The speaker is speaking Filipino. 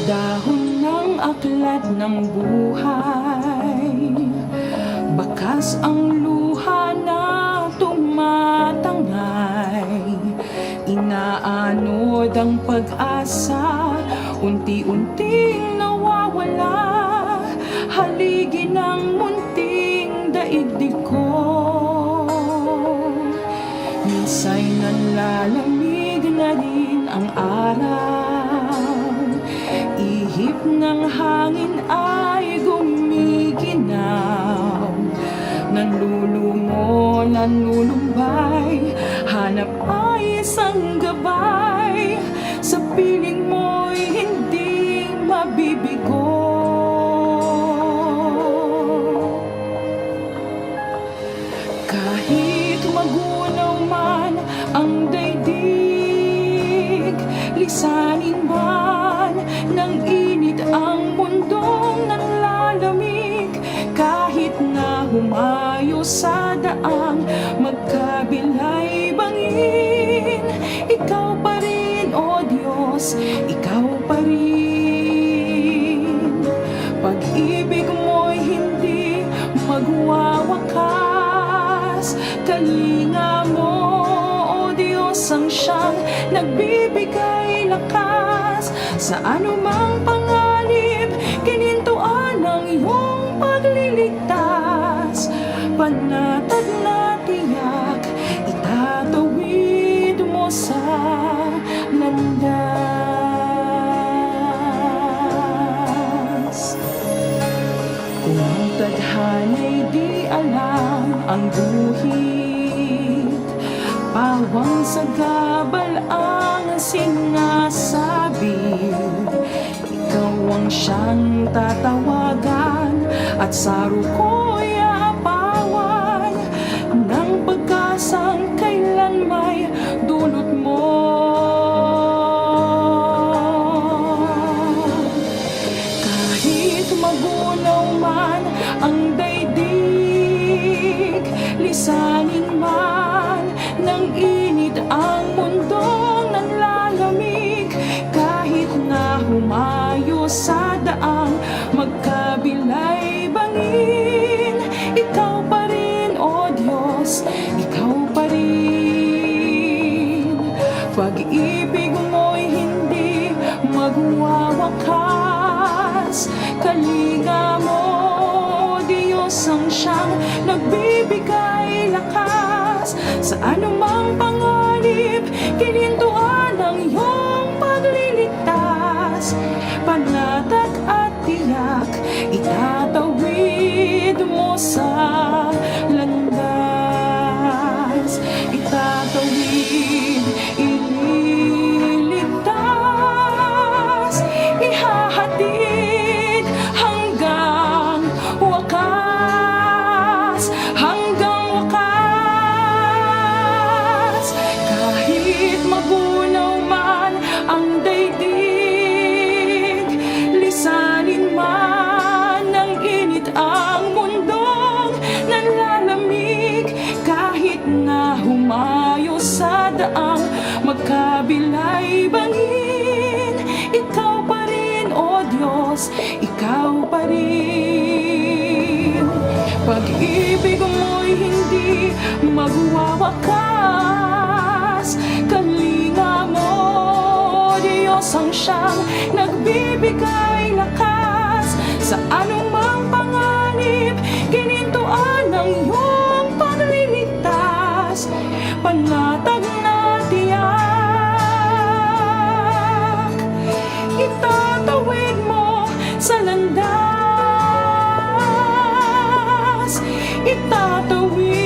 Dahon ng aklat ng buhay, bakas ang luha na tumatangay. Inaanod ang pag-asa, unti-unting nawawala. Haligi ng munting daigdig ko, minsa'y nanlalamig na rin ang araw. Ihip ng hangin ay gumiginaw, nanlulumo, nanlulumbay, hanap ay isang gabay. Sa piling mo'y hindi mabibigo. Kahit magunaw man ang daigdig, lisanin man ng init ang mundong nanlalamig. Kahit na humayo sa daang magkabilay bangin, ikaw pa rin, O Diyos, ikaw pa rin. Pag-ibig mo'y hindi magwawakas. Kalinga mo, O Diyos, ang siyang nagbibigay lakas. Sa anumang panganib, kinintuan ng iyong pagliligtas. Panatag na tiyak, itatawid mo sa landas. Kung ang tadhana'y di alam ang guhit, pawang sa gabal ang sinasabi. Ikaw ang siyang tatawagan at sa ruko'y aapawan ng pag-asang kailan may dulot mo. Kahit magunaw man ang daigdig, lisanin man ng init ang mundong nanlalamig. Kahit na humayo sa daang magkabilay bangin, ikaw pa rin, O Diyos, ikaw pa rin. Pag-ibig mo'y hindi magwawakas. Kalinga mo, O Diyos, ang siyang nagbibigay lakas. Sa anumang panganib, kinintuan ng iyong pagliligtas. Panatag at tiyak, itatawid mo sa landas. Itatawid, ililigtas, ihahatid hanggang wakas, hanggang wakas. Kahit magunaw man ang daigdig, lisanin man ng init ang mundong nanlalamig. Kahit na humayo sa daang magkabilay bangin, ikaw pa rin, O Diyos, ikaw pa rin. Pag-ibig mo'y hindi magwawakas. Kalinga mo, Diyos, ang siyang nagbibigay lakas. Sa anumang panganib, kinintuan ng iyong pagliligtas. Panatag na tiyak, itatawid mo sa landas. Itatawid